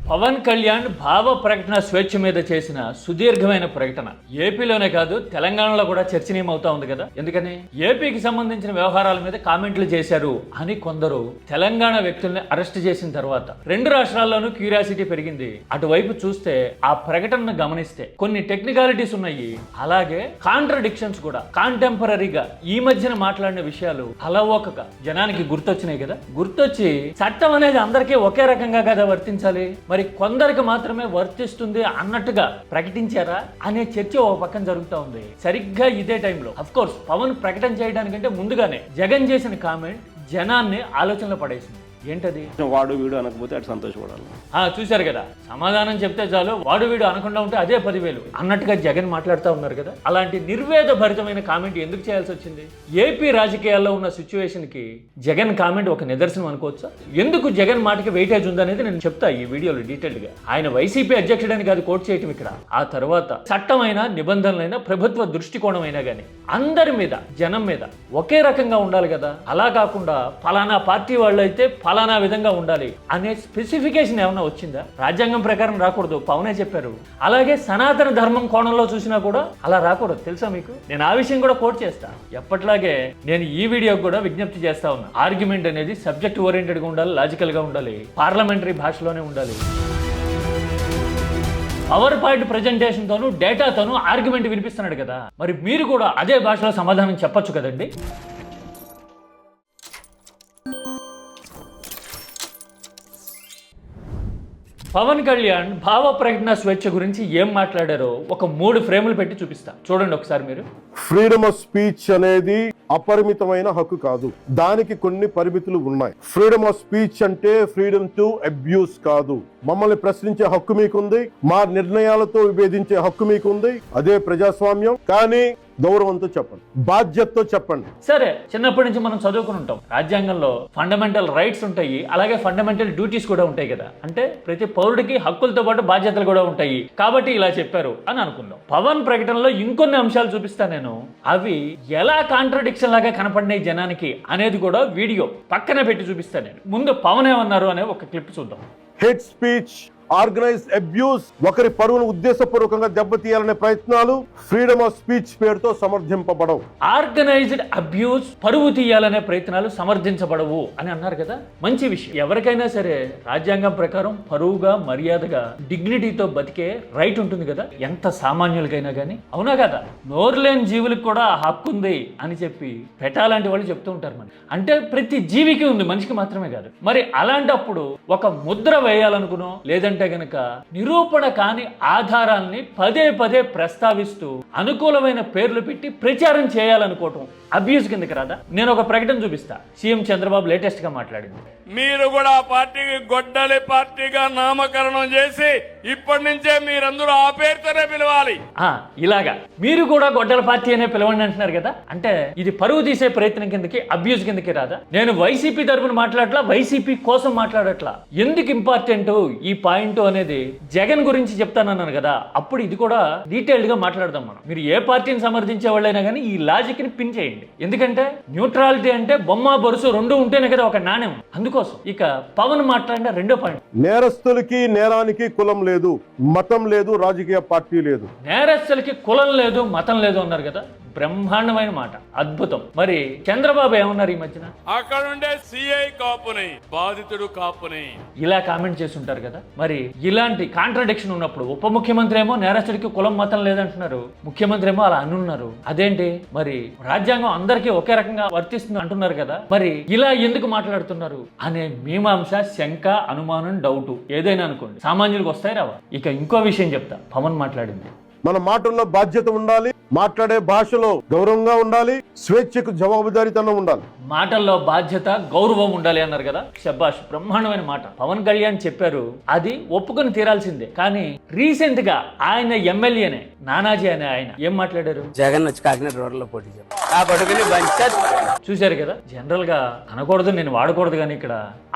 పవన్ కళ్యాణ్ భావ ప్రకటన స్వేచ్ఛ మీద చేసిన సుదీర్ఘమైన ప్రకటన ఏపీలోనే కాదు తెలంగాణలో కూడా చర్చనీయమవుతా ఉంది కదా. ఎందుకని ఏపీకి సంబంధించిన వ్యవహారాల మీద కామెంట్లు చేశారు అని కొందరు తెలంగాణ వ్యక్తుల్ని అరెస్ట్ చేసిన తర్వాత రెండు రాష్ట్రాల్లోనూ క్యూరియాసిటీ పెరిగింది. అటువైపు చూస్తే ఆ ప్రకటనను గమనిస్తే కొన్ని టెక్నికాలిటీస్ ఉన్నాయి, అలాగే కాంట్రడిక్షన్స్ కూడా కాంటెంపరీగా ఈ మధ్యన మాట్లాడిన విషయాలు అలవోకగా జనానికి గుర్తొచ్చినాయి కదా. గుర్తొచ్చి చట్టం అనేది అందరికీ ఒకే రకంగా కదా వర్తించాలి, మరి కొందరికి మాత్రమే వర్తిస్తుంది అన్నట్టుగా ప్రకటించారా అనే చర్చ ఒక పక్కన జరుగుతూ ఉంది. సరిగ్గా ఇదే టైంలో అఫ్ కోర్స్ పవన్ ప్రకటన చేయడానికంటే ముందుగానే జగన్ చేసిన కామెంట్ జనాన్ని ఆలోచనలో పడేసింది. ఏంటది? వాడు వీడు అనకపోతే అటు సంతోషపడాలి. చూశారు కదా, సమాధానం చెప్తే చాలు వాడు వీడు అనకుండా ఉంటే అదే 10,000 అన్నట్టుగా జగన్ మాట్లాడుతూ ఉన్నారు కదా. అలాంటి నిర్వేద భరితమైన కామెంట్ ఎందుకు చేయాల్సి వచ్చింది? ఏపీ రాజకీయాల్లో ఉన్న సిచ్యువేషన్ కి జగన్ కామెంట్ ఒక నిదర్శనం అనుకోవచ్చా? ఎందుకు జగన్ మాటకి వెయిటేజ్ ఉందనేది నేను చెప్తా ఈ వీడియోలో డీటెయిల్ గా. ఆయన వైసీపీ అధ్యక్షుడని కాదు కోట్ చేయటం ఇక్కడ. ఆ తర్వాత చట్టమైనా నిబంధనలైనా ప్రభుత్వ దృష్టికోణమైనా కానీ అందరి మీద జనం మీద ఒకే రకంగా ఉండాలి కదా. అలా కాకుండా ఫలానా పార్టీ వాళ్ళు అయితే ఫలానా విధంగా ఉండాలి అనే స్పెసిఫికేషన్ ఏమైనా వచ్చిందా? రాజ్యాంగం ప్రకారం రాకూడదు, పవనే చెప్పారు. అలాగే సనాతన ధర్మం కోణంలో చూసినా కూడా అలా రాకూడదు. తెలుసా మీకు? నేను ఆ విషయం కూడా కోట్ చేస్తా. ఎప్పట్లాగే నేను ఈ వీడియోకి కూడా విజ్ఞప్తి చేస్తా ఉన్నా. ఆర్గ్యుమెంట్ అనేది సబ్జెక్ట్ ఓరియంటెడ్ గా ఉండాలి, లాజికల్ గా ఉండాలి, పార్లమెంటరీ భాషలోనే ఉండాలి. పవర్ పాయింట్ ప్రెజెంటేషన్ తోను డేటాతోను ఆర్గ్యుమెంట్ వినిపిస్తున్నాడు కదా, మరి మీరు కూడా అదే భాషలో సమాధానం చెప్పొచ్చు కదండి. పవన్ కళ్యాణ్ భావ ప్రకటన స్వేచ్ఛ గురించి ఏం మాట్లాడారో ఒక 3 ఫ్రేములు పెట్టి చూపిస్తా, చూడండి ఒకసారి మీరు. ఫ్రీడమ్ ఆఫ్ స్పీచ్ అనేది అపరిమితమైన హక్కు కాదు, దానికి కొన్ని పరిమితులు ఉన్నాయి. ఫ్రీడమ్ ఆఫ్ స్పీచ్ అంటే ఫ్రీడమ్ టు అబ్యూస్ కాదు. మమ్మల్ని ప్రశ్నించే హక్కు మీకుంది, మా నిర్ణయాలతో విభేదించే హక్కు మీకుంది, అదే ప్రజాస్వామ్యం. కానీ గౌరవంతో చెప్పండి, బాధ్యతతో చెప్పండి. సరే, చిన్నప్పటి నుంచి మనం చదువుకుని ఉంటాం, రాజ్యాంగంలో ఫండమెంటల్ రైట్స్ ఉంటాయి, అలాగే ఫండమెంటల్ డ్యూటీస్ కూడా ఉంటాయి కదా. అంటే ప్రతి పౌరుడికి హక్కులతో పాటు బాధ్యతలు కూడా ఉంటాయి కాబట్టి ఇలా చెప్పారు అని అనుకుందాం. పవన్ ప్రకటనలో ఇంకొన్ని అంశాలు చూపిస్తా నేను, అవి ఎలా కాంట్రడిక్షన్ లాగా కనపడినాయి జనానికి అనేది కూడా వీడియో పక్కన పెట్టి చూపిస్తా నేను. ముందు పవన్ ఏమన్నారు అనే ఒక క్లిప్ చూద్దాం. హేట్ స్పీచ్, ఆర్గనైజ్డ్ అబ్యూస్, ఒకరి పరువును ఉద్దేశపూర్వకంగా దెబ్బతీయాలనే ప్రయత్నాలు ఫ్రీడమ్ ఆఫ్ స్పీచ్ పేరుతో సమర్థింపబడవు. ఆర్గనైజ్డ్ అబ్యూస్, పరువు తీయాలనే ప్రయత్నాలు సమర్థించబడవు అని అన్నారు కదా. మంచి విషయం. ఎవరికైనా సరే రాజ్యాంగం ప్రకారం పరువుగా, మర్యాదగా, డిగ్నిటీతో బతికే రైట్ ఉంటుంది కదా, ఎంత సామాన్యులకైనా కానీ. అవునా కదా? నోరులేని జీవులకు కూడా హక్కు ఉంది అని చెప్పి పెట్టాలంటి వాళ్ళు చెప్తూ ఉంటారు. మరి అంటే ప్రతి జీవికి ఉంది, మనిషికి మాత్రమే కాదు. మరి అలాంటప్పుడు ఒక ముద్ర వేయాలనుకునో లేదంటే గనక నిరూపణ కాని ఆధారాల్ని పదే పదే ప్రస్తావిస్తూ అనుకూలమైన పేర్లు పెట్టి ప్రచారం చేయాలనుకోవటం అబ్యూస్ కిందకి రాదా? నేను ఒక ప్రకటన చూపిస్తా. సీఎం చంద్రబాబు లేటెస్ట్ గా మాట్లాడింది. మీరు కూడా ఆ పార్టీకి గొడ్డలి పార్టీగా నామకరణం చేసి ఇప్పటి నుంచే మీరందరూ ఆ పేరుతోనే పిలవాలి. ఇలాగా మీరు కూడా గొడ్డల పార్టీ అనే పిలవండి అంటున్నారు కదా. అంటే ఇది పరువు తీసే ప్రయత్నం కిందకి, అబ్యూస్ కిందకి రాదా? నేను వైసీపీ తరపున మాట్లాడట్లా, వైసీపీ కోసం మాట్లాడట్లా. ఎందుకు ఇంపార్టెంట్ ఈ పాయింట్ అనేది జగన్ గురించి చెప్తానన్నాను కదా, అప్పుడు ఇది కూడా డీటెయిల్డ్ గా మాట్లాడదాం మనం. మీరు ఏ పార్టీని సమర్థించే వాళ్ళైనా కానీ ఈ లాజిక్ ని పిన్ చేయండి. ఎందుకంటే న్యూట్రాలిటీ అంటే బొమ్మ బొరుసు రెండు ఉంటేనే కదా ఒక నాణ్యం. అందుకోసం ఇక పవన్ మాట్లాడిన రెండో పాయింట్. నేరస్తులకి నేరానికి కులం లేదు, మతం లేదు, రాజకీయ పార్టీ లేదు. నేరస్తులకి కులం లేదు, మతం లేదు అన్నారు కదా. బ్రహ్మాండమైన మాట, అద్భుతం. మరి చంద్రబాబు ఏమన్నారు ఈ మధ్యన? అక్కడ ఉండే సిఐ కాపుని, బాధితుడు కాపుని ఇలా కామెంట్ చేసి ఉంటారు కదా. మరి ఇలాంటి కాంట్రడిక్షన్ ఉన్నప్పుడు ఉప ముఖ్యమంత్రి ఏమో నేరస్తుడికి కులం మతం లేదంటున్నారు, ముఖ్యమంత్రి ఏమో అలా అనున్నారు. అదేంటి మరి? రాజ్యాంగం అందరికీ ఒకే రకంగా వర్తిస్తుంది అంటున్నారు కదా, మరి ఇలా ఎందుకు మాట్లాడుతున్నారు అనే మీమాంస, శంక, అనుమానం, డౌట్ ఏదైనా అనుకోండి, సామాన్యులకు వస్తాయి రావా? ఇక ఇంకో విషయం చెప్తా. పవన్ మాట్లాడింది, మన మాటల్లో బాధ్యత ఉండాలి, మాట్లాడే భాషలో గౌరవంగా ఉండాలి, స్వేచ్ఛకు జవాబుదారీతనం ఉండాలి. మాటల్లో బాధ్యత, గౌరవం ఉండాలి అన్నారు కదా. శబాష్, బ్రహ్మాండమైన మాట పవన్ కళ్యాణ్ చెప్పారు. అది ఒప్పుకొని తీరాల్సిందే. కానీ రీసెంట్ గా ఆయన ఎమ్మెల్యేనే నానాజీ అనే ఆయన ఏం మాట్లాడారు? జగన్ వచ్చి కాకినాడ రోడ్లో పోటీ చూశారు కదా. జనరల్ గా అనకూడదు, నేను వాడకూడదు, కానీ ఇక్కడ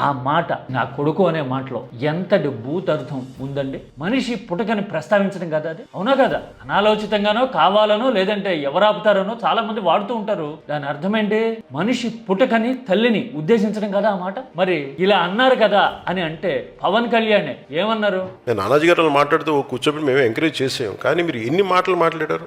ఆ మాట, నా కొడుకు అనే మాటలో ఎంతటి భూతర్థం ఉందండి. మనిషి పుటకని ప్రస్తావించడం కదా అది. అవునా కదా? అనాలోచితంగానో కావాలనో లేదంటే ఎవరు ఆపుతారనో చాలా మంది వాడుతూ ఉంటారు. దాని అర్థం ఏంటి? మనిషి పుట్టకని తల్లిని ఉద్దేశించడం కదా ఆ మాట. మరి ఇలా అన్నారు కదా అని అంటే పవన్ కళ్యాణ్ ఏమన్నారు? నానాజీ గారు వాళ్ళు మాట్లాడుతూ కూర్చోబెట్టి మేము ఎంకరేజ్ చేసాం, కానీ మీరు ఎన్ని మాటలు మాట్లాడారు?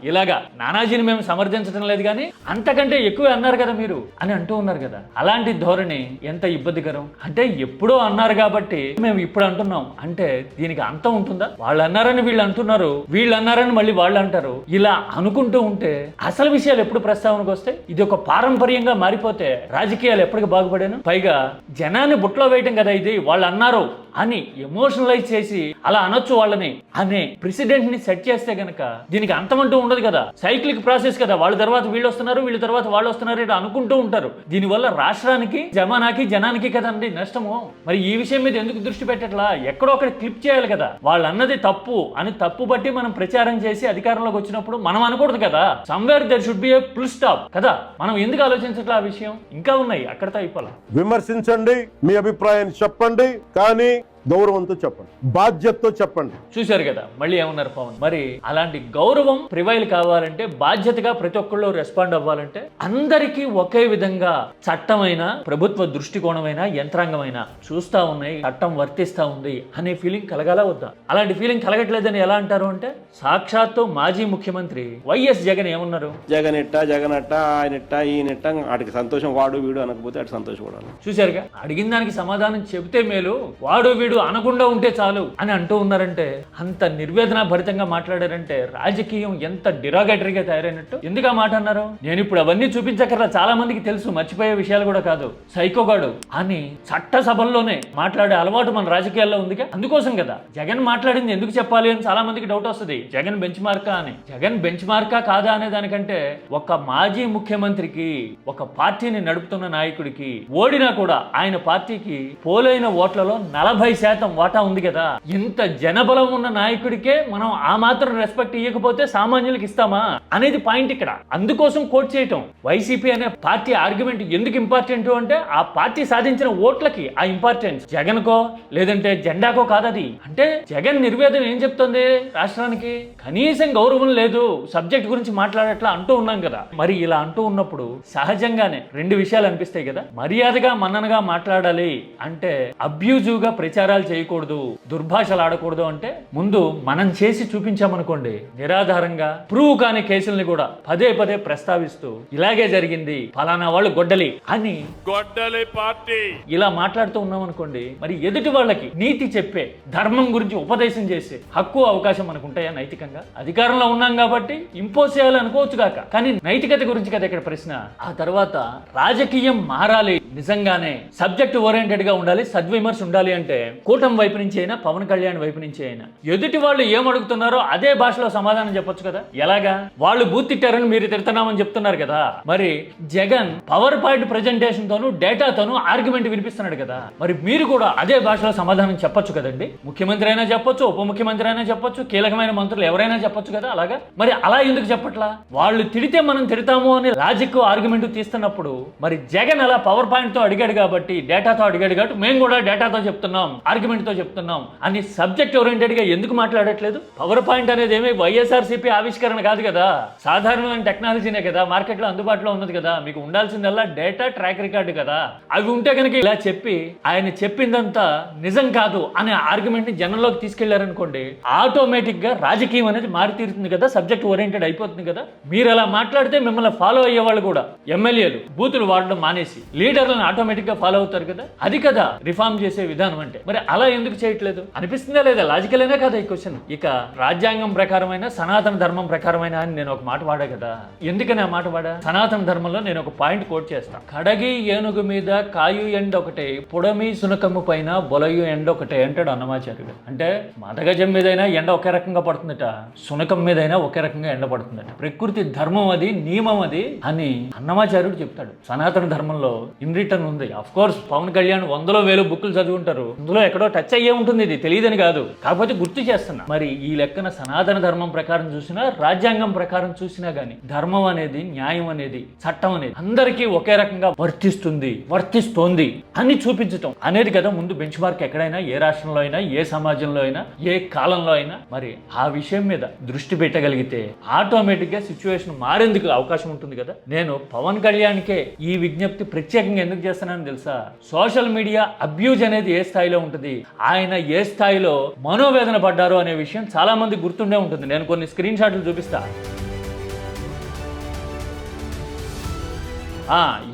ఇలాగా నానాజీని మేము సమర్థించడం లేదు కానీ అంతకంటే ఎక్కువ అన్నారు కదా మీరు అని అంటూ ఉన్నారు కదా. అలాంటి ధోరణి ఎంత ఇబ్బందికరం. అంటే ఎప్పుడో అన్నారు కాబట్టి మేము ఇప్పుడు అంటున్నాం అంటే దీనికి అంతం ఉంటుందా? వాళ్ళు అన్నారని వీళ్ళు అంటున్నారు, వీళ్ళు అన్నారని మళ్ళీ వాళ్ళు అంటారు. ఇలా అనుకుంటూ ఉంటే అసలు విషయాలు ఎప్పుడు ప్రస్తావనకు వస్తాయి? ఇది ఒక పారంపర్యంగా మారిపోతే రాజకీయాలు ఎప్పటికి బాగుపడాను? పైగా జనాన్ని బుట్లో వేయటం కదా ఇది. వాళ్ళు అన్నారు అని ఎమోషనలైజ్ చేసి అలా అనొచ్చు వాళ్ళని అనే ప్రెసిడెంట్ ని సెట్ చేస్తే గనక దీనికి అంతమంటూ ఉండదు కదా. సైక్లిక్ ప్రాసెస్ కదా. వాళ్ళ తర్వాత వీళ్ళు వస్తున్నారు, వీళ్ళ తర్వాత వాళ్ళు వస్తున్నారు ఇలా అనుకుంటూ ఉంటారు. దీనివల్ల రాష్ట్రానికి జమానాకి జనానికి కదండి నష్టము. మరి ఈ విషయం మీద ఎందుకు దృష్టి పెట్టట్లా? ఎక్కడో ఒకటి క్లిప్ చేయాలి కదా. వాళ్ళు అన్నది తప్పు అని తప్పు బట్టి మనం ప్రచారం చేసి అధికారంలోకి వచ్చినప్పుడు మనం అనకూడదు కదా. Somewhere there should be a full stop కదా. మనం ఎందుకు ఆలోచించట్లా ఆ విషయం? ఇంకా ఉన్నాయి, అక్కడతో అయిపోలా. విమర్శించండి, మీ అభిప్రాయాన్ని చెప్పండి, కానీ గౌరవంతో చెప్పండి, బాధ్యతతో చెప్పండి. చూశారు కదా మళ్ళీ ఏమన్నారు పవన్. మరి అలాంటి గౌరవం ప్రివైల్ కావాలంటే, బాధ్యతగా ప్రతి ఒక్కళ్ళు రెస్పాండ్ అవ్వాలంటే అందరికీ ఒకే విధంగా చట్టమైన, ప్రభుత్వ దృష్టికోణమైన, యంత్రాంగమైన చూస్తా ఉన్నాయి, చట్టం వర్తిస్తా ఉంది అనే ఫీలింగ్ కలగాల వద్దా? అలాంటి ఫీలింగ్ కలగట్లేదని ఎలా అంటారు అంటే, సాక్షాత్తు మాజీ ముఖ్యమంత్రి వైఎస్ జగన్ ఏమన్నారు? జగన్ అట్ట ఆయన ఈయనట్ట వాటికి సంతోషం, వాడు వీడు అనకపోతే అటు సంతోషపడాలి. చూశారుగా, అడిగిన దానికి సమాధానం చెబితే మేలు, వాడు వీడు అనకుండా ఉంటే చాలు అని అంటూ ఉన్నారంటే, అంత నిర్వేదన భరితంగా మాట్లాడారంటే రాజకీయం ఎంత డిరాగేటరీగా తయారైనట్టు. ఎందుకు ఆ మాట అన్నారు? నేను ఇప్పుడు అవన్నీ చూపించకరా, చాలా మందికి తెలుసు, మర్చిపోయే విషయాలు కూడా కాదు. సైకోగాడు అని చట్టసభల్లోనే మాట్లాడే అలవాటు మన రాజకీయాల్లో ఉందిగా. అందుకోసం కదా జగన్ మాట్లాడింది ఎందుకు చెప్పాలి అని చాలా మందికి డౌట్ వస్తుంది. జగన్ బెంచ్ మార్కా అని. జగన్ బెంచ్ మార్కా కాదా అనే దానికంటే, ఒక మాజీ ముఖ్యమంత్రికి, ఒక పార్టీని నడుపుతున్న నాయకుడికి ఓడినా కూడా ఆయన పార్టీకి పోలైన ఓట్లలో 40% వాటా ఉంది కదా. ఇంత జనబలం ఉన్న నాయకుడికే మనం ఆ మాత్రం రెస్పెక్ట్ ఇవ్వకపోతే సామాన్యులకు ఇస్తామా అనేది పాయింట్ ఇక్కడ. అందుకోసం కోట్ చేయటం. వైసీపీ అనే పార్టీ ఆర్గ్యుమెంట్ ఎందుకు ఇంపార్టెంట్ అంటే, ఆ పార్టీ సాధించిన ఓట్లకి ఆ ఇంపార్టెన్స్. జగన్ కో లేదంటే జెండాకో కాదది. అంటే జగన్ నిర్వేదన ఏం చెప్తుంది? రాష్ట్రానికి కనీసం గౌరవం లేదు, సబ్జెక్ట్ గురించి మాట్లాడట్లా అంటూ ఉన్నాం కదా. మరి ఇలా అంటూ ఉన్నప్పుడు సహజంగానే రెండు విషయాలు అనిపిస్తాయి కదా. మర్యాదగా మన్ననగా మాట్లాడాలి అంటే అబ్యూజివ్ గా ప్రచారాలు చేయకూడదు, దుర్భాషలు ఆడకూడదు. అంటే ముందు మనం చేసి చూపించామనుకోండి, నిరాధారంగా ప్రూవ్ కాని కేసుల్ని కూడా పదే పదే ప్రస్తావిస్తూ ఇలాగే జరిగింది, ఫలానా వాళ్ళు గొడ్డలి అని గొడ్డలి పార్టీ ఇలా మాట్లాడుతూ ఉన్నాం అనుకోండి, మరి ఎదుటి వాళ్ళకి నీతి చెప్పే, ధర్మం గురించి ఉపదేశం చేసే హక్కు అవకాశం మనకు ఉంటాయా నైతికంగా? అధికారంలో ఉన్నాం కాబట్టి ఇంపోజ్ చేయాలి అనుకోవచ్చు కాక, కానీ నైతికత గురించి కదా ఇక్కడ ప్రశ్న. ఆ తర్వాత రాజకీయం మారాలి, నిజంగానే సబ్జెక్ట్ ఓరియంటెడ్ గా ఉండాలి, సద్విమర్శ ఉండాలి అంటే కూటమి వైపు నుంచి అయినా, పవన్ కళ్యాణ్ వైపు నుంచి అయినా ఎదుటి వాళ్ళు ఏం అడుగుతున్నారో అదే భాషలో సమాధానం చెప్పొచ్చు కదా. ఎలాగా? వాళ్ళు బూత్ తిట్టారని మీరు తిడుతున్నామని చెప్తున్నారు కదా. మరి జగన్ పవర్ పాయింట్ ప్రెజెంటేషన్ తోను, డేటాతోను ఆర్గ్యుమెంట్ వినిపిస్తున్నాడు కదా. మరి మీరు కూడా అదే భాషలో సమాధానం చెప్పొచ్చు కదండి. ముఖ్యమంత్రి అయినా చెప్పొచ్చు, ఉప ముఖ్యమంత్రి అయినా చెప్పొచ్చు, కీలకమైన మంత్రులు ఎవరైనా చెప్పొచ్చు కదా. అలాగా మరి అలా ఎందుకు చెప్పట్లా? వాళ్ళు తిడితే మనం తిడతాము అని లాజిక్ ఆర్గ్యుమెంట్ తీస్తున్నప్పుడు, మరి జగన్ అలా పవర్ పాయింట్ తో అడిగాడు కాబట్టి, డేటాతో అడిగాడు కాబట్టి మేము కూడా డేటాతో చెప్తున్నాం, ఆర్గ్యుమెంట్ తో చెప్తున్నాం అని సబ్జెక్ట్ ఓరియంటెడ్ గా ఎందుకు మాట్లాడట్లేదు? పవర్ పాయింట్ అనేది ఏమి వైఎస్ఆర్సీపీ ఆవిష్కరణ కాదు కదా, సాధారణమైన టెక్నాలజీనే కదా, మార్కెట్ లో అందుబాటులో ఉన్నది కదా. మీకు ఉండాల్సిందల్లా డేటా, ట్రాక్ రికార్డు కదా. అవి ఉంటే కనుక ఇలా చెప్పి ఆయన చెప్పిందంతా నిజం కాదు అనే ఆర్గ్యుమెంట్ ని జనంలోకి తీసుకెళ్లారనుకోండి, ఆటోమేటిక్ గా రాజకీయం అనేది మారి తీరుతుంది కదా, సబ్జెక్ట్ ఓరియంటెడ్ అయిపోతుంది కదా. మీరు అలా మాట్లాడితే మిమ్మల్ని ఫాలో అయ్యే వాళ్ళు కూడా, ఎమ్మెల్యేలు బూతులు వాడడం మానేసి లీడర్లను ఆటోమేటిక్ గా ఫాలో అవుతారు కదా. అది కదా రిఫార్మ్ చేసే విధానం అంటే. మరి అలా ఎందుకు చేయట్లేదు అనిపిస్తుందా లేదా? లాజికల్ అయినా కదా ఈ క్వశ్చన్. ఇక రాజ్యాంగం ప్రకారమైన, సనాతన ధర్మం ప్రకారమైన అని నేను ఒక మాట వాడా కదా. ఎందుకని ఆ మాట వాడా? సనాతన ధర్మంలో నేను ఒక పాయింట్ కోట్ చేస్తాను. కడగి ఏనుగు మీద కాయు ఎండ ఒకటే, పుడమి సునకము పైన బొలయు ఎండ ఒకటే అంటాడు అన్నమాచార్యుడు. అంటే మదగజం మీదైనా ఎండ ఒకే రకంగా పడుతుందట, సునకం మీదైనా ఒకే రకంగా ఎండ పడుతుందట. ప్రకృతి ధర్మం అది, నియమం అది అని అన్నమాచార్యుడు చెప్తాడు. సనాతన ధర్మంలో ఇన్ రిటర్న్ ఉంది. అఫ్ కోర్స్ పవన్ కళ్యాణ్ 100,000 బుక్కులు చదువుంటారు, అందులో ఎక్కడో టచ్ అయ్యే ఉంటుంది, ఇది తెలియదని కాదు, కాకపోతే గుర్తు చేస్తున్నా. మరి ఈ లెక్కన సనాతన ధర్మం ప్రకారం చూసినా, రాజ్యాంగం ప్రకారం చూసినా గానీ ధర్మం అనేది, న్యాయం అనేది, చట్టం అనేది అందరికీ ఒకే రకంగా వర్తిస్తోంది అని చూపించటం అనేది కదా ముందు బెంచ్ మార్క్. ఎక్కడైనా, ఏ రాష్ట్రంలో అయినా, ఏ సమాజంలో అయినా, ఏ కాలంలో అయినా మరి ఆ విషయం మీద దృష్టి పెట్టగలిగితే ఆటోమేటిక్ గా సిచ్యువేషన్ మారేందుకు అవకాశం ఉంటుంది కదా. నేను పవన్ కళ్యాణ్కే ఈ విజ్ఞప్తి ప్రత్యేకంగా ఎందుకు చేస్తున్నానని తెలుసా? సోషల్ మీడియా అబ్యూజ్ అనేది ఏ స్థాయిలో ఉంటుంది, ఆయన ఏ స్థాయిలో మనోవేదన పడ్డారు అనే విషయం చాలా మంది గుర్తుండే ఉంటుంది. నేను కొన్ని స్క్రీన్ షాట్లు చూపిస్తా.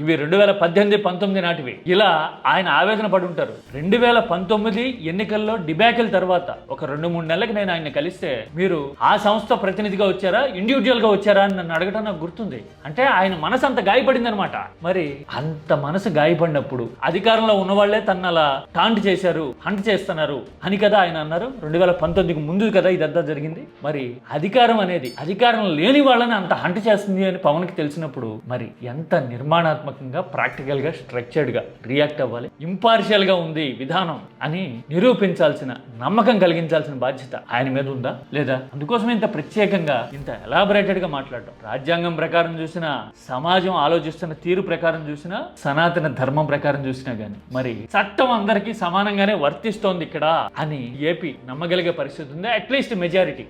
ఇవి 2018-19 నాటివి. ఇలా ఆయన ఆవేదన పడి ఉంటారు. 2019 ఎన్నికల్లో డిబాకిల్ తర్వాత ఒక 2-3 నెలలకి నేను ఆయన కలిస్తే, మీరు ఆ సంస్థ ప్రతినిధిగా వచ్చారా, ఇండివిజువల్ గా వచ్చారా అని నన్ను అడగటం నాకు గుర్తుంది. అంటే ఆయన మనసు అంత గాయపడింది అనమాట. మరి అంత మనసు గాయపడినప్పుడు అధికారంలో ఉన్నవాళ్లే తన అలా టాంట్ చేశారు, హంట్ చేస్తున్నారు అని కదా ఆయన అన్నారు. 2019కి ముందు కదా ఇదంతా జరిగింది. మరి అధికారం అనేది, అధికారం లేని వాళ్ళని అంత హంట్ చేస్తుంది అని పవన్కి తెలిసినప్పుడు మరి ఎంత నిర్మాణాత్మకంగా, ప్రాక్టికల్ గా, స్ట్రక్చర్డ్ గా రియాక్ట్ అవ్వాలి. ఇంపార్షియల్ గా ఉంది విధానం అని నిరూపించాల్సిన, నమ్మకం కలిగించాల్సిన బాధ్యత ఆయన మీద ఉందా లేదా? అందుకోసమే ఇంత ప్రత్యేకంగా, ఇంత ఎలాబొరేటెడ్ గా మాట్లాడటం. రాజ్యాంగం ప్రకారం చూసినా, సమాజం ఆలోచిస్తున్న తీరు ప్రకారం చూసినా, సనాతన ధర్మం ప్రకారం చూసినా గానీ మరి చట్టం అందరికీ సమానంగానే వర్తిస్తోంది ఇక్కడ అని ఏపీ నమ్మగలిగే పరిస్థితి ఉందా? అట్లీస్ట్ మెజారిటీ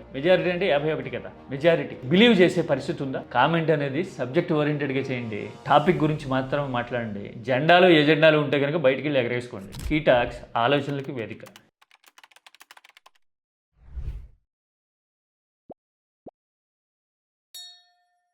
అంటే 51 కదా, మెజారిటీ బిలీవ్ చేసే పరిస్థితి ఉందా? కామెంట్ అనేది సబ్జెక్ట్ ఓరియంటెడ్ గా చేయండి, టాపిక్ గురించి మాత్రమే మాట్లాడండి. జెండాలు, ఎజెండాలు ఉంటే కనుక బయటికి వెళ్ళి ఎగరేసుకోండి. కీ టాక్స్ ఆలోచనలకి వేదిక.